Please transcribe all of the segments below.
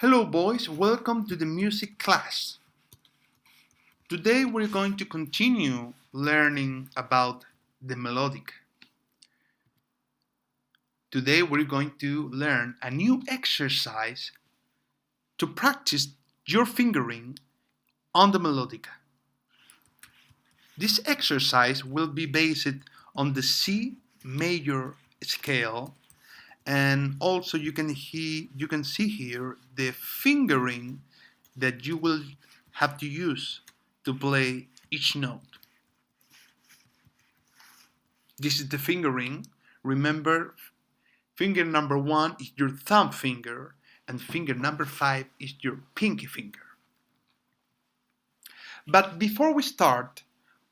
Hello boys, welcome to the music class. Today we're going to continue learning about the melodic. Today we're going to learn a new exercise to practice your fingering on the melodica. This exercise will be based on the C major scale, and also you can see here the fingering that you will have to use to play each note. This is the fingering. Remember, finger number 1 is your thumb finger, and finger number 5 is your pinky finger. But before we start,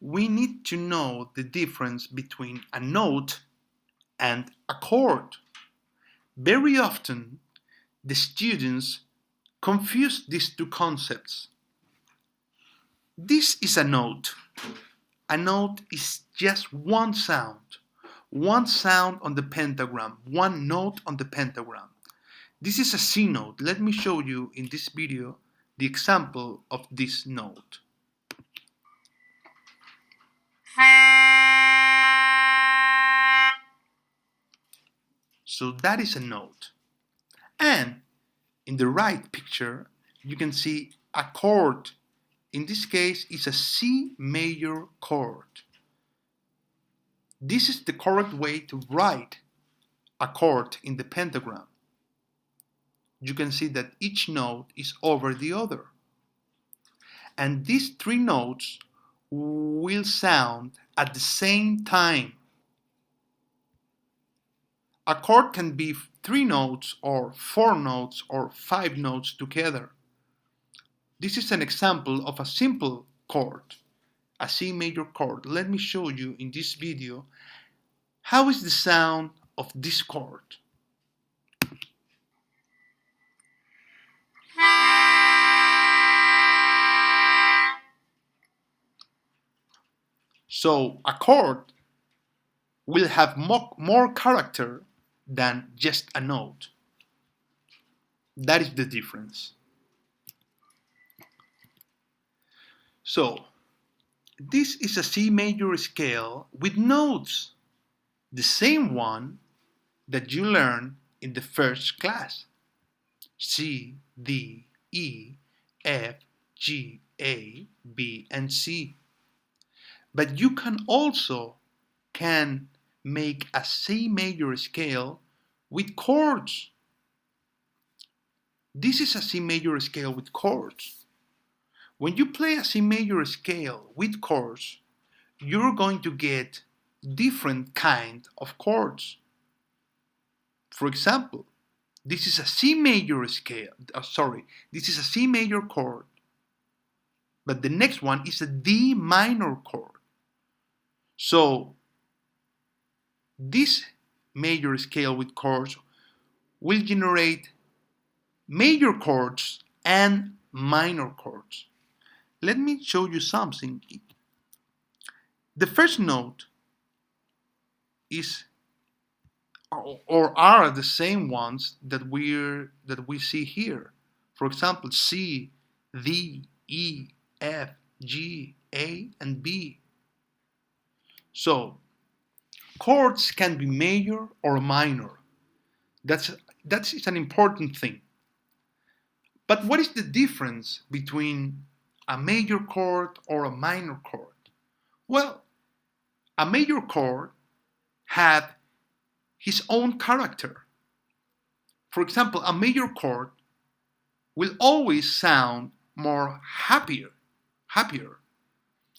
we need to know the difference between a note and a chord. Very often, the students confuse these two concepts. This is a note. A note is just one sound on the pentagram, one note on the pentagram. This is a C note. Let me show you in this video the example of this note. So that is a note. And in the right picture, you can see a chord. In this case, it's a C major chord. This is the correct way to write a chord in the pentagram. You can see that each note is over the other. And these three notes will sound at the same time. A chord can be 3 notes or 4 notes or 5 notes together. This is an example of a simple chord, a C major chord. Let me show you in this video how is the sound of this chord. So a chord will have more character than just a note. That is the difference. So this is a C major scale with notes, the same one that you learned in the first class. C, D, E, F, G, A, B, and C. But you can also make a C major scale with chords. This is a C major scale with chords. When you play a C major scale with chords, you're going to get different kind of chords. For example, this is a C major scale, this is a C major chord, but the next one is a D minor chord. So this major scale with chords will generate major chords and minor chords. Let me show you something. The first note is or are the same ones that we see here. For example, C, D, E, F, G, A, and B. So chords can be major or minor. That's an important thing. But what is the difference between a major chord or a minor chord? Well, a major chord has his own character. For example, a major chord will always sound more happier,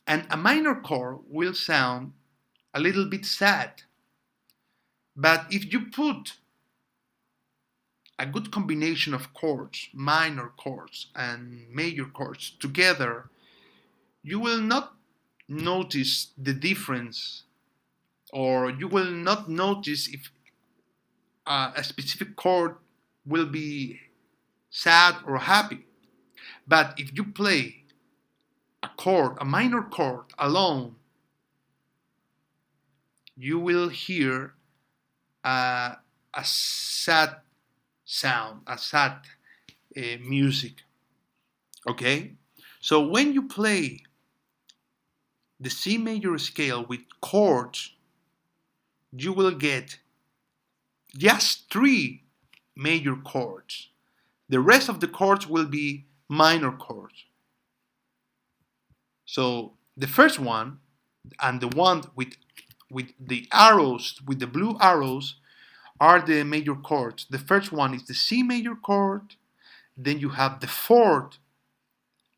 and a minor chord will sound a little bit sad. But if you put a good combination of chords, minor chords and major chords together, you will not notice the difference, or you will not notice if a specific chord will be sad or happy. But if you play a chord, a minor chord alone, you will hear a sad sound, a sad music. Okay? So when you play the C major scale with chords, you will get just three major chords. The rest of the chords will be minor chords. So the first one and the one with the arrows, with the blue arrows, are the major chords. The first one is the C major chord. Then you have the fourth,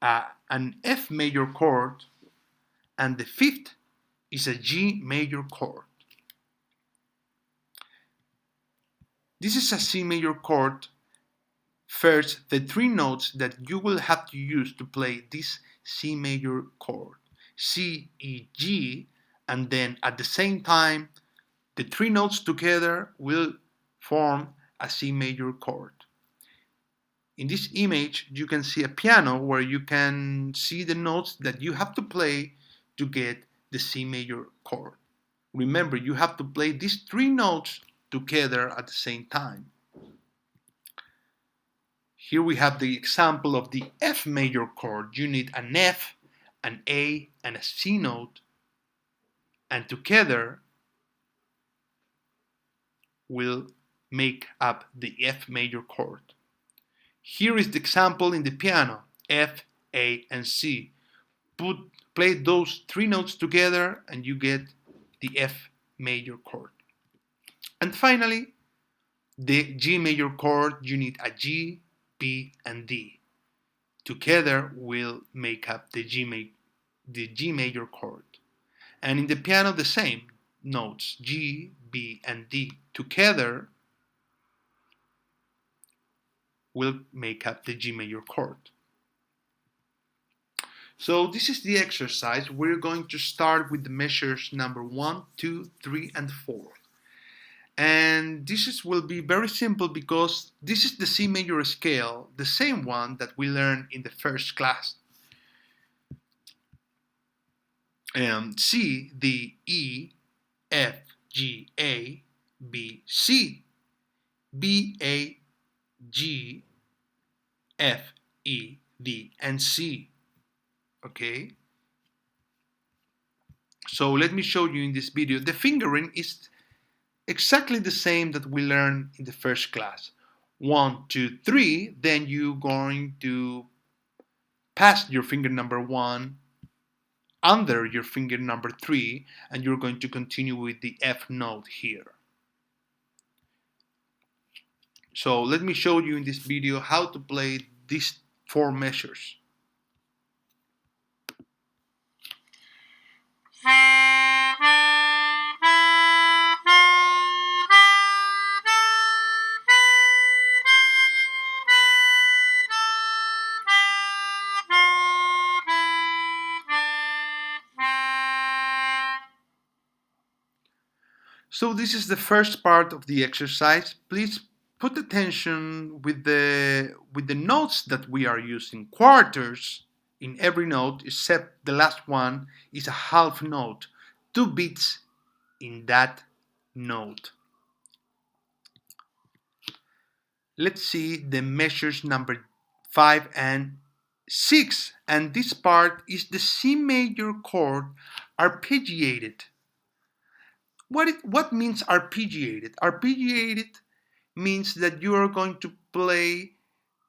an F major chord, and the fifth is a G major chord. This is a C major chord. First, the three notes that you will have to use to play this C major chord: C, E, G, and then at the same time, the three notes together will form a C major chord. In this image, you can see a piano where you can see the notes that you have to play to get the C major chord. Remember, you have to play these three notes together at the same time. Here we have the example of the F major chord. You need an F, an A, and a C note, and together will make up the F major chord. Here is the example in the piano: F, A, and C. Play those three notes together and you get the F major chord. And finally, the G major chord, you need a G, B, and D. Together will make up the G major chord. And in the piano, the same notes: G, B, and D. Together will make up the G major chord. So this is the exercise. We're going to start with the measures number 1, 2, 3, and 4. And will be very simple because this is the C major scale, the same one that we learned in the first class. C, D, E, F, G, A, B, C, B, A, G, F, E, D, and C. Okay? So let me show you in this video. The fingering is exactly the same that we learned in the first class. 1, 2, 3, then you're going to pass your finger number 1 under your finger number 3, and you're going to continue with the F note here. So let me show you in this video how to play these 4 measures. So this is the first part of the exercise. Please put attention with the notes that we are using. Quarters in every note except the last one is a half note. 2 beats in that note. Let's see the measures number 5 and 6. And this part is the C major chord arpeggiated. What means arpeggiated? Arpeggiated means that you are going to play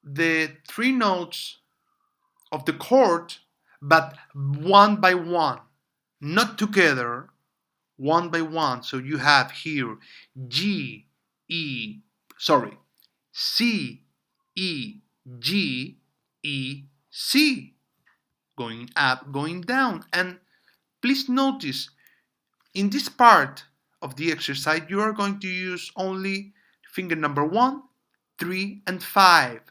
the 3 notes of the chord, but one by one, not together, one by one. So you have here G, E, sorry, C, E, G, E, C, going up, going down. And please notice, in this part of the exercise, you are going to use only finger number 1, 3, and 5.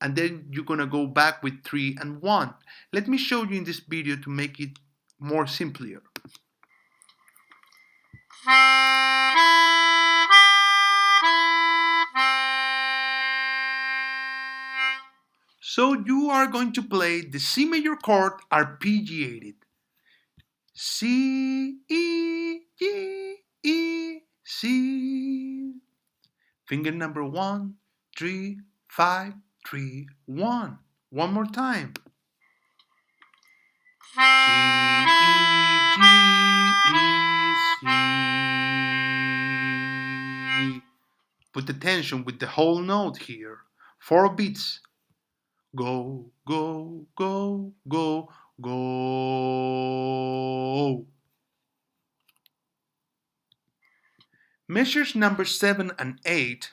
And then you're going to go back with 3 and 1. Let me show you in this video to make it more simpler. So you are going to play the C major chord arpeggiated. C, E, G, E, C. Finger number 1, 3, 5, 3, 1. One more time. C, E, G, E, C. Put attention with the whole note here. 4 beats. Go, go, go, go, go. Measures number 7 and 8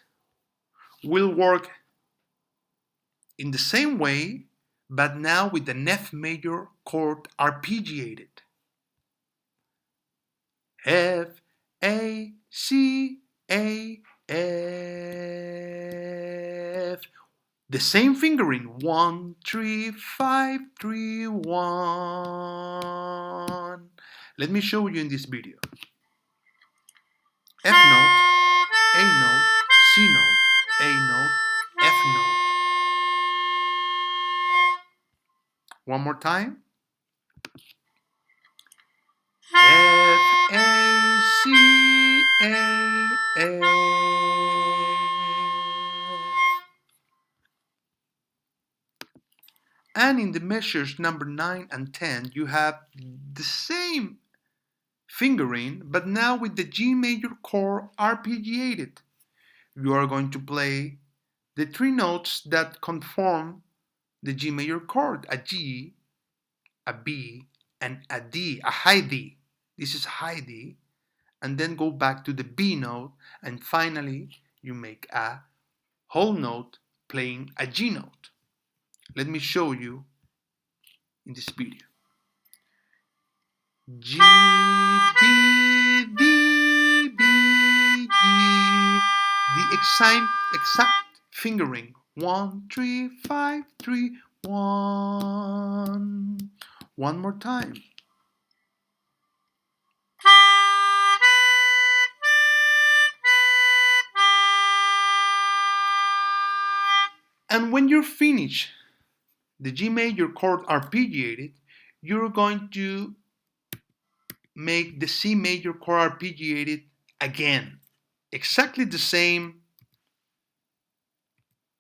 will work in the same way, but now with an F major chord arpeggiated. F, A, C, A, F. The same fingering. 1, 3, 5, 3, 1. Let me show you in this video. F note, A note, C note, A note, F note. One more time. F, A, C, A, F. And in the measures number 9 and 10, you have the same fingering, but now with the G major chord arpeggiated. You are going to play the 3 notes that conform the G major chord, a G, a B, and a D, a high D. This is high D. And then go back to the B note, and finally you make a whole note playing a G note. Let me show you in this video. G, D, D, B, G. The exact fingering. 1, 3, 5, 3, 1. One more time. And when you're finished, the G major chord arpeggiated, you're going to make the C major chord arpeggiated again. Exactly the same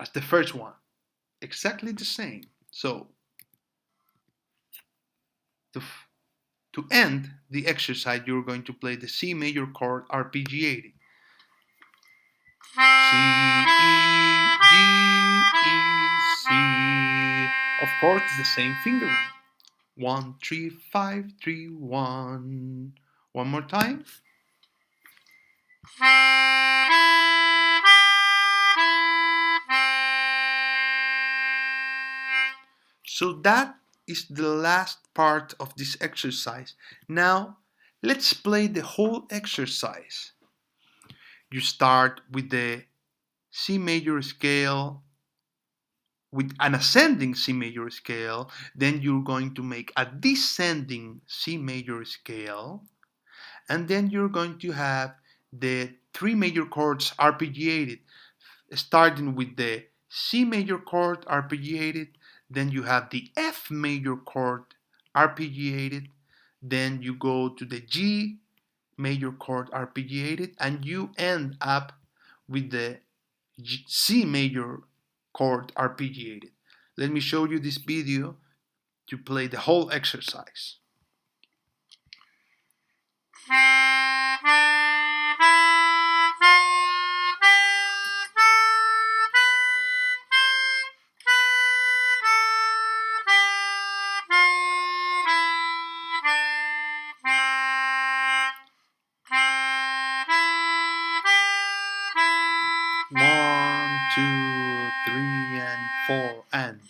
as the first one. Exactly the same. So, to end the exercise, you're going to play the C major chord arpeggiated. C, E, G, E, C. Of course, it's the same fingering. 1, 3, 5, 3, 1. One more time. So that is the last part of this exercise. Now, let's play the whole exercise. You start with the C major scale, with an ascending C major scale, then you're going to make a descending C major scale, and then you're going to have the 3 major chords arpeggiated, starting with the C major chord arpeggiated, then you have the F major chord arpeggiated, then you go to the G major chord arpeggiated, and you end up with the C major chord arpeggiated. Let me show you this video to play the whole exercise. One, two, three, and 4, and 1,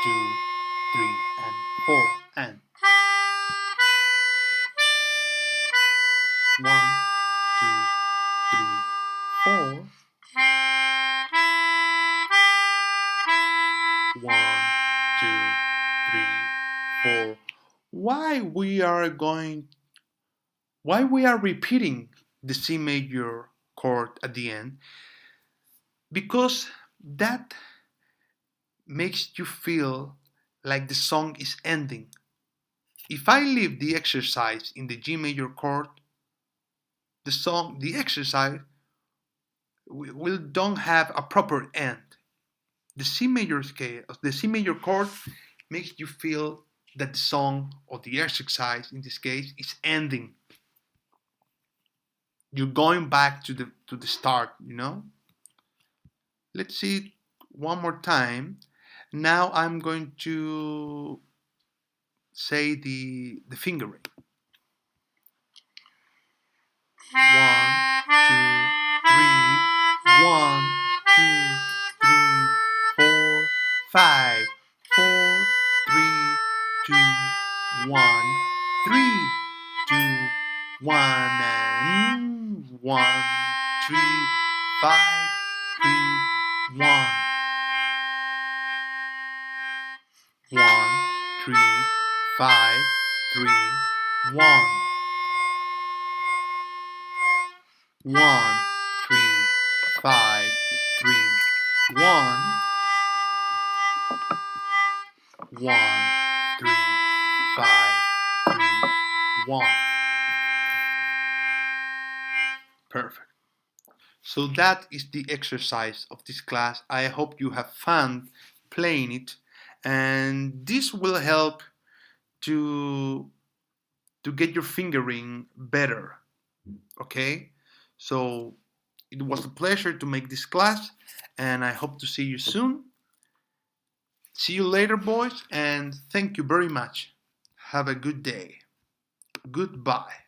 2, 3, and 4, and 1, 2, 3, 4. 1, 2, 3, 4. Why we are repeating the C major chord at the end? Because that makes you feel like the song is ending. If I leave the exercise in the G major chord, the exercise we don't have a proper end. The C major scale, the C major chord makes you feel that the song or the exercise in this case is ending. You're going back to the start, you know? Let's see it one more time. Now I'm going to say the fingering. 1, 2, 3, 1, 2, 3, 4, 5, 4, 3, 2, 1, 3, 2, 1, and 1, 3, 5, 3, 1. 1, 3, 5, 3, 1. 1, 3, 5, 3, 1. 1, 3, 5, 3, 1. Perfect. So that is the exercise of this class. I hope you have fun playing it, and this will help to get your fingering better. Okay? So it was a pleasure to make this class, and I hope to see you soon. See you later, boys, and thank you very much. Have a good day. Goodbye.